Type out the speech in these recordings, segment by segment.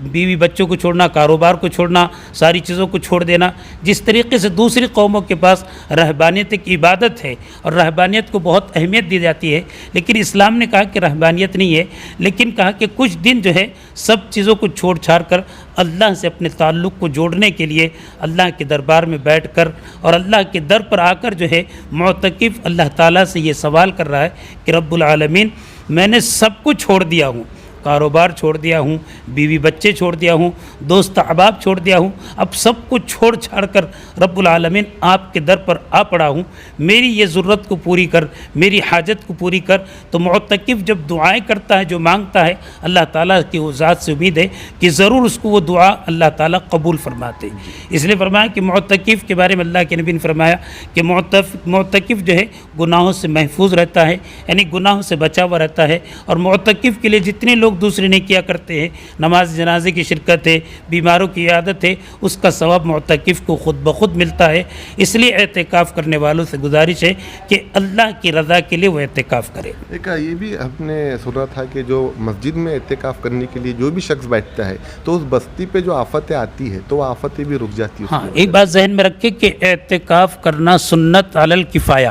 بیوی بچوں کو چھوڑنا، کاروبار کو چھوڑنا، ساری چیزوں کو چھوڑ دینا، جس طریقے سے دوسری قوموں کے پاس رہبانیت ایک عبادت ہے اور رہبانیت کو بہت اہمیت دی جاتی ہے، لیکن اسلام نے کہا کہ رہبانیت نہیں ہے، لیکن کہا کہ کچھ دن جو ہے سب چیزوں کو چھوڑ چھاڑ کر اللہ سے اپنے تعلق کو جوڑنے کے لیے اللہ کے دربار میں بیٹھ کر اور اللہ کے در پر آ کر جو ہے معتکف اللہ تعالیٰ سے یہ سوال کر رہا ہے کہ رب العالمین میں نے سب کچھ چھوڑ دیا ہوں، کاروبار چھوڑ دیا ہوں، بیوی بچے چھوڑ دیا ہوں، دوست احباب چھوڑ دیا ہوں، اب سب کچھ چھوڑ چھاڑ کر رب العالمین آپ کے در پر آ پڑا ہوں، میری یہ ضرورت کو پوری کر، میری حاجت کو پوری کر۔ تو معتکف جب دعائیں کرتا ہے، جو مانگتا ہے، اللہ تعالیٰ کی وہ ذات سے امید ہے کہ ضرور اس کو وہ دعا اللہ تعالیٰ قبول فرماتے ہیں۔ اس لیے فرمایا کہ معتکف کے بارے میں اللہ کے نبی نے فرمایا کہ معتکف جو ہے گناہوں سے محفوظ رہتا ہے، یعنی گناہوں سے بچا ہوا رہتا ہے، اور معتکف کے لیے جتنے لوگ دوسرے نہیں کیا کرتے ہیں، نماز جنازے کی شرکت ہے، بیماروں کی عیادت ہے، اس کا ثواب معتکف کو خود بخود ملتا ہے۔ اس لیے اعتکاف کرنے والوں سے گزارش ہے کہ اللہ کی رضا کے لیے وہ اعتکاف کرے۔ ایک یہ بھی ہم نے سنا تھا کہ جو مسجد میں اعتکاف کرنے کے لیے جو بھی شخص بیٹھتا ہے تو اس بستی پہ جو آفتیں آتی ہے تو وہ آفتیں بھی رک جاتی ہیں۔ ہاں، ایک بات ذہن میں رکھے کہ اعتکاف کرنا سنت علی الکفایہ،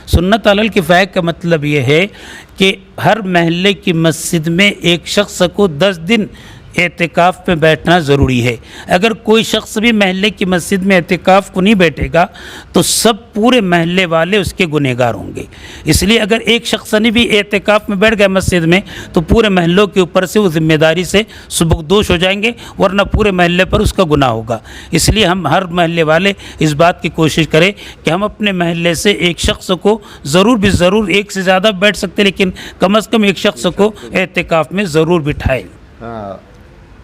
سنت علی الکفایہ کا مطلب یہ ہے کہ ہر محلے کی مسجد میں ایک شخص کو 10 دن اعتکاف پہ بیٹھنا ضروری ہے۔ اگر کوئی شخص بھی محلے کی مسجد میں اعتکاف کو نہیں بیٹھے گا تو سب پورے محلے والے اس کے گنہگار ہوں گے۔ اس لیے اگر ایک شخص نے بھی اعتکاف میں بیٹھ گیا مسجد میں تو پورے محلوں کے اوپر سے وہ ذمہ داری سے سبکدوش ہو جائیں گے، ورنہ پورے محلے پر اس کا گناہ ہوگا۔ اس لیے ہم ہر محلے والے اس بات کی کوشش کریں کہ ہم اپنے محلے سے ایک شخص کو ضرور بھی ضرور، ایک سے زیادہ بیٹھ سکتے لیکن کم از کم ایک شخص کو اعتکاف میں ضرور بٹھائیں۔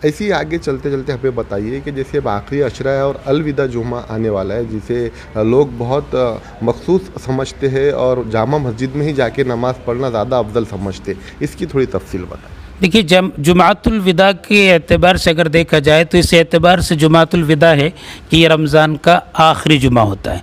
ایسی آگے چلتے چلتے ہمیں بتائیے کہ جیسے اب آخری عشرہ ہے اور الوداع جمعہ آنے والا ہے، جسے لوگ بہت مخصوص سمجھتے ہیں اور جامع مسجد میں ہی جا کے نماز پڑھنا زیادہ افضل سمجھتے، اس کی تھوڑی تفصیل بتائیں۔ دیکھیے، جمعۃ الوداع کے اعتبار سے اگر دیکھا جائے تو اس اعتبار سے جمعۃ الوداع ہے کہ یہ رمضان کا آخری جمعہ ہوتا ہے،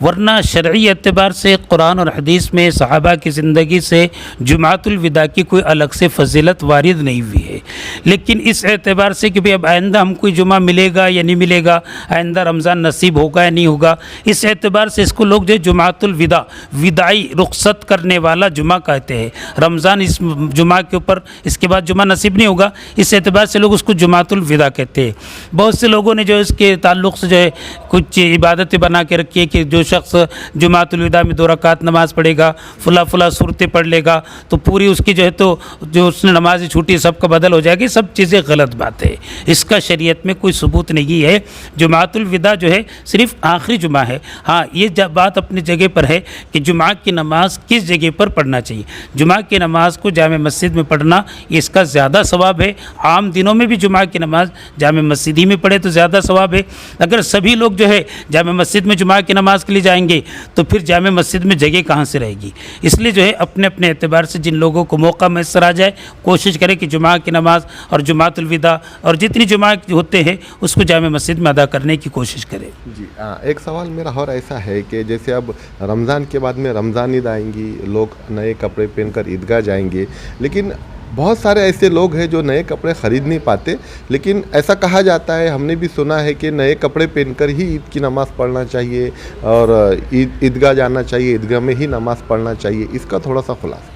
ورنہ شرعی اعتبار سے قرآن اور حدیث میں صحابہ کی زندگی سے جمعۃ الوداع کی کوئی الگ سے فضیلت وارد نہیں ہوئی ہے۔ لیکن اس اعتبار سے کہ بھئی اب آئندہ ہم کوئی جمعہ ملے گا یا نہیں ملے گا، آئندہ رمضان نصیب ہوگا یا نہیں ہوگا، اس اعتبار سے اس کو لوگ جو جمعۃ الوداع، وداعی رخصت کرنے والا جمعہ کہتے ہیں۔ رمضان اس جمعہ کے اوپر اس کے بعد جمعہ نصیب نہیں ہوگا، اس اعتبار سے لوگ اس کو جمعۃ الوداع کہتے ہیں۔ بہت سے لوگوں نے جو اس کے تعلق سے جو ہے کچھ عبادتیں بنا کے رکھی ہے کہ جو شخص جمعۃ الوداع میں 2 رکعت نماز پڑھے گا، فلاں صورتیں پڑھ لے گا تو پوری اس کی جو ہے تو جو اس نے نماز چھوٹی سب کا بدل ہو جائے گی، سب چیزیں غلط بات ہے، اس کا شریعت میں کوئی ثبوت نہیں ہے۔ جمعۃ الوداع جو ہے صرف آخری جمعہ ہے۔ ہاں، یہ بات اپنی جگہ پر ہے کہ جمعہ کی نماز کس جگہ پر پڑھنا چاہیے۔ جمعہ کی نماز کو جامع مسجد میں پڑھنا یہ اس کا زیادہ ثواب ہے۔ عام دنوں میں بھی جمعہ کی نماز جامع مسجد ہی میں پڑھے تو زیادہ ثواب ہے۔ اگر سبھی لوگ جو ہے جامع مسجد میں جمعہ کی نماز کے لیے جائیں گے تو پھر جامع مسجد میں جگہ کہاں سے رہے گی؟ اس لیے جو ہے اپنے اپنے اعتبار سے جن لوگوں کو موقع میسر آ جائے کوشش کرے کہ جمعہ کی نماز اور جمعۃ الوداع اور جتنی جمعہ ہوتے ہیں اس کو جامع مسجد میں ادا کرنے کی کوشش کرے۔ جی، ایک سوال میرا اور ایسا ہے کہ جیسے اب رمضان کے بعد میں رمضان عید آئیں گی، لوگ نئے کپڑے پہن کر عیدگاہ جائیں گے، لیکن بہت سارے ایسے لوگ ہیں جو نئے کپڑے خرید نہیں پاتے، لیکن ایسا کہا جاتا ہے، ہم نے بھی سنا ہے کہ نئے کپڑے پہن کر ہی عید کی نماز پڑھنا چاہیے اور عیدگاہ جانا چاہیے، عیدگاہ میں ہی نماز پڑھنا چاہیے، اس کا تھوڑا سا خلاصہ۔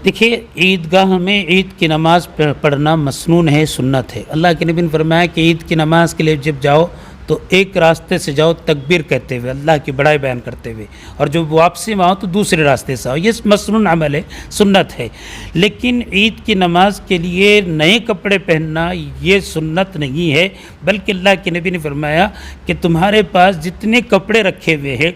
دیکھیے، عیدگاہ میں عید کی نماز پڑھنا مسنون ہے، سنت ہے۔ اللہ کے نبی نے فرمایا کہ عید کی نماز کے لیے جب جاؤ تو ایک راستے سے جاؤ تکبیر کہتے ہوئے، اللہ کی بڑائی بیان کرتے ہوئے، اور جب واپسی میں آؤ تو دوسرے راستے سے آؤ۔ یہ مسنون عمل ہے، سنت ہے۔ لیکن عید کی نماز کے لیے نئے کپڑے پہننا یہ سنت نہیں ہے، بلکہ اللہ کے نبی نے فرمایا کہ تمہارے پاس جتنے کپڑے رکھے ہوئے ہیں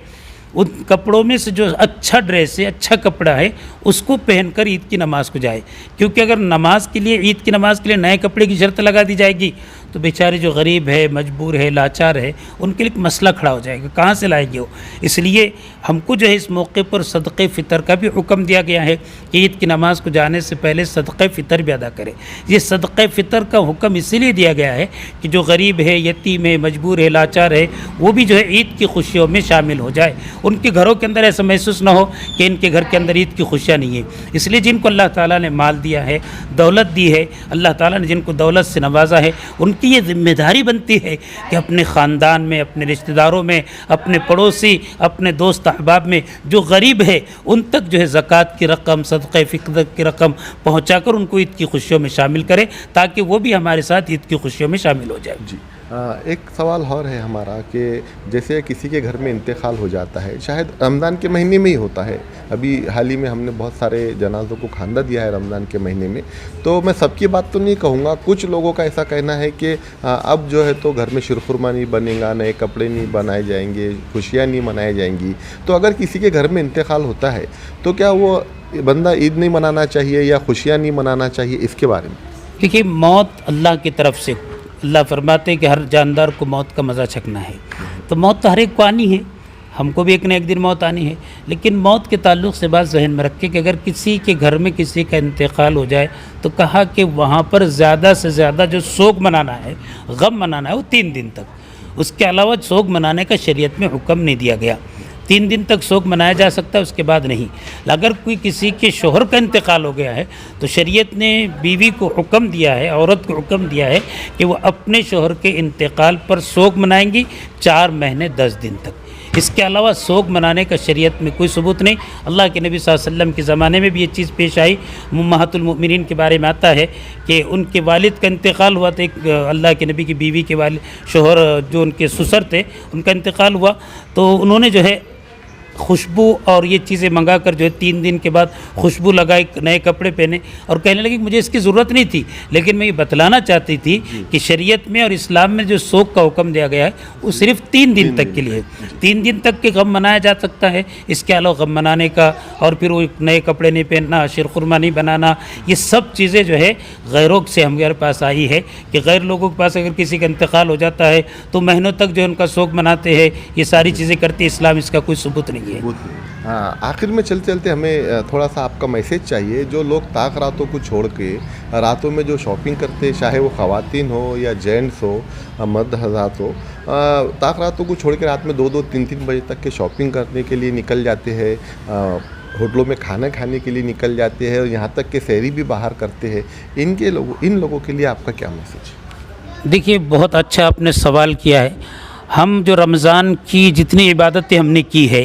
ان کپڑوں میں سے جو اچھا ڈریس ہے، اچھا کپڑا ہے، اس کو پہن کر عید کی نماز کو جائے، کیونکہ اگر نماز کے لیے، عید کی نماز کے لیے نئے کپڑے کی شرط لگا دی جائے گی تو بیچارے جو غریب ہے، مجبور ہے، لاچار ہے، ان کے لیے ایک مسئلہ کھڑا ہو جائے گا، کہاں سے لائیں گے وہ؟ اس لیے ہم کو جو ہے اس موقع پر صدقہ فطر کا بھی حکم دیا گیا ہے کہ عید کی نماز کو جانے سے پہلے صدقہ فطر بھی ادا کرے۔ یہ صدقہ فطر کا حکم اسی لیے دیا گیا ہے کہ جو غریب ہے، یتیم ہے، مجبور ہے، لاچار ہے، وہ بھی جو ہے عید کی خوشیوں میں شامل ہو جائے، ان کے گھروں کے اندر ایسا محسوس نہ ہو کہ ان کے گھر کے اندر عید کی خوشیاں نہیں ہیں۔ اس لیے جن کو اللہ تعالیٰ نے مال دیا ہے، دولت دی ہے، اللہ تعالیٰ نے جن کو دولت سے نوازا ہے، ان کی یہ ذمہ داری بنتی ہے کہ اپنے خاندان میں، اپنے رشتہ داروں میں، اپنے پڑوسی، اپنے دوست احباب میں جو غریب ہے ان تک جو ہے زکوٰۃ کی رقم، صدقہ فطر کی رقم پہنچا کر ان کو عید کی خوشیوں میں شامل کرے، تاکہ وہ بھی ہمارے ساتھ عید کی خوشیوں میں شامل ہو جائے۔ جی ایک سوال اور ہے ہمارا کہ جیسے کسی کے گھر میں انتقال ہو جاتا ہے، شاید رمضان کے مہینے میں ہی ہوتا ہے، ابھی حال ہی میں ہم نے بہت سارے جنازوں کو کھاندہ دیا ہے رمضان کے مہینے میں، تو میں سب کی بات تو نہیں کہوں گا، کچھ لوگوں کا ایسا کہنا ہے کہ اب جو ہے تو گھر میں شیرخرما نہیں بنے گا، نئے کپڑے نہیں بنائے جائیں گے، خوشیاں نہیں منائی جائیں گی، تو اگر کسی کے گھر میں انتقال ہوتا ہے تو کیا وہ بندہ عید نہیں منانا چاہیے یا خوشیاں نہیں منانا چاہیے، اس کے بارے میں؟ دیکھیے، موت اللہ کی طرف سے، اللہ فرماتے ہیں کہ ہر جاندار کو موت کا مزہ چکھنا ہے، تو موت تو ہر ایک کو آنی ہے، ہم کو بھی ایک نہ ایک دن موت آنی ہے، لیکن موت کے تعلق سے بات ذہن میں رکھے کہ اگر کسی کے گھر میں کسی کا انتقال ہو جائے تو کہا کہ وہاں پر زیادہ سے زیادہ جو سوگ منانا ہے، غم منانا ہے، وہ 3 دن تک، اس کے علاوہ سوگ منانے کا شریعت میں حکم نہیں دیا گیا۔ 3 دن تک سوگ منایا جا سکتا ہے، اس کے بعد نہیں۔ اگر کوئی کسی کے شوہر کا انتقال ہو گیا ہے تو شریعت نے بیوی کو حکم دیا ہے، عورت کو حکم دیا ہے کہ وہ اپنے شوہر کے انتقال پر سوگ منائیں گی 4 مہینے 10 دن تک۔ اس کے علاوہ سوگ منانے کا شریعت میں کوئی ثبوت نہیں۔ اللہ کے نبی صلی اللہ علیہ وسلم کے زمانے میں بھی یہ چیز پیش آئی، امہات المؤمنین کے بارے میں آتا ہے کہ ان کے والد کا انتقال ہوا، تو ایک اللہ کے نبی کی بیوی کے والد شوہر جو ان کے سسر تھے، ان کا انتقال ہوا، تو انہوں نے جو ہے خوشبو اور یہ چیزیں منگا کر جو ہے 3 دن کے بعد خوشبو لگائی، نئے کپڑے پہنے، اور کہنے لگے کہ مجھے اس کی ضرورت نہیں تھی، لیکن میں یہ بتلانا چاہتی تھی کہ شریعت میں اور اسلام میں جو سوگ کا حکم دیا گیا ہے وہ صرف 3 دن تک کے لیے ہے۔ 3 دن تک کے غم منایا جا سکتا ہے، اس کے علاوہ غم منانے کا اور پھر وہ نئے کپڑے نہیں پہننا، شیرخرما نہیں بنانا، یہ سب چیزیں جو ہے غیروں سے ہمارے پاس آئی ہے کہ غیر لوگوں کے پاس اگر کسی کا انتقال ہو جاتا ہے تو مہینوں تک جو ان کا سوگ مناتے ہیں، یہ ساری چیزیں کرتے ہیں، اسلام اس کا کوئی ثبوت نہیں ہے۔ آخر میں چلتے چلتے ہمیں تھوڑا سا آپ کا میسیج چاہیے، جو لوگ طاق راتوں کو چھوڑ کے راتوں میں جو شاپنگ کرتے، چاہے وہ خواتین ہو یا جینٹس ہو، مرد حضرات ہو، طاق راتوں کو چھوڑ کے رات میں 2-2 3-3 بجے تک کے شاپنگ کرنے کے لیے نکل جاتے ہیں، ہوٹلوں میں کھانا کھانے کے لیے نکل جاتے ہیں، اور یہاں تک کہ سحری بھی باہر کرتے ہیں، ان لوگوں کے لیے آپ کا کیا میسیج ہے؟ دیکھیے، بہت اچھا آپ نے سوال کیا ہے۔ ہم جو رمضان کی جتنی عبادتیں ہم نے کی ہے،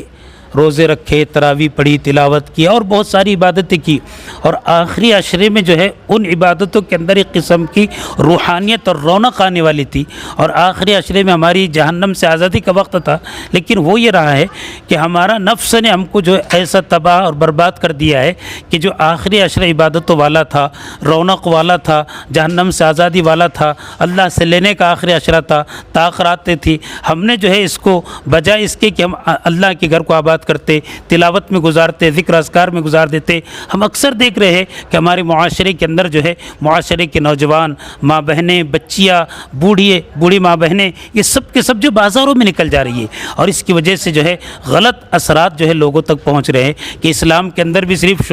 روزے رکھے، تراویح پڑھی، تلاوت کی اور بہت ساری عبادتیں کی، اور آخری عشرے میں جو ہے ان عبادتوں کے اندر ایک قسم کی روحانیت اور رونق آنے والی تھی، اور آخری عشرے میں ہماری جہنم سے آزادی کا وقت تھا، لیکن وہ یہ رہا ہے کہ ہمارا نفس نے ہم کو جو ایسا تباہ اور برباد کر دیا ہے کہ جو آخری عشرہ عبادتوں والا تھا، رونق والا تھا، جہنم سے آزادی والا تھا، اللہ سے لینے کا آخری عشرہ تھا، تاخراتیں تھی، ہم نے جو ہے اس کو بجائے اس کے کہ ہم اللہ کے گھر کو آباد کرتے، تلاوت میں گزارتے، ذکر اذکار میں گزار دیتے، ہم اکثر دیکھ رہے ہیں کہ ہمارے معاشرے کے اندر جو ہے معاشرے کے نوجوان، ماں بہنیں، بچیاں، بوڑھی ماں بہنیں، یہ سب کے سب جو بازاروں میں نکل جا رہی ہے، اور اس کی وجہ سے جو ہے غلط اثرات جو ہے لوگوں تک پہنچ رہے ہیں کہ اسلام کے اندر بھی صرف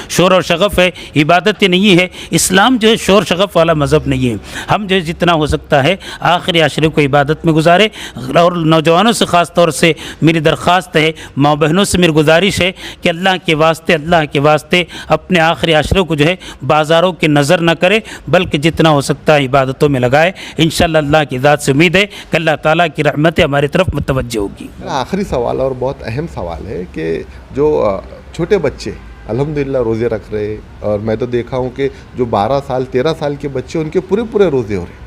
شور اور شغف ہے، عبادت نہیں ہے، اسلام جو ہے شور شغف والا مذہب نہیں ہے۔ ہم جو ہے جتنا ہو سکتا ہے آخری عشرے کو عبادت میں گزارے، اور نوجوانوں سے خاص طور سے میری درخواست ہے، ماں بہنوں سے میری گزارش ہے کہ اللہ کے واسطے اپنے آخری عشرے کو جو ہے بازاروں کی نظر نہ کرے، بلکہ جتنا ہو سکتا ہے عبادتوں میں لگائے۔ انشاءاللہ اللہ کی ذات سے امید ہے کہ اللہ تعالیٰ کی رحمتیں ہماری طرف متوجہ ہوگی۔ آخری سوال اور بہت اہم سوال ہے کہ جو چھوٹے بچے الحمدللہ روزے رکھ رہے، اور میں تو دیکھا ہوں کہ جو 12 سال 13 سال کے بچے ان کے پورے روزے ہو رہے،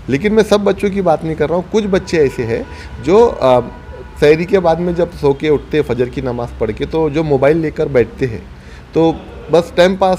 لیکن میں سب بچوں کی بات نہیں کر رہا ہوں، کچھ بچے ایسے ہیں جو سحری کے بعد میں جب سو کے اٹھتے فجر کی نماز پڑھ کے، تو جو موبائل لے کر بیٹھتے ہیں، تو بس ٹائم پاس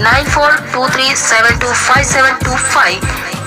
9423725725।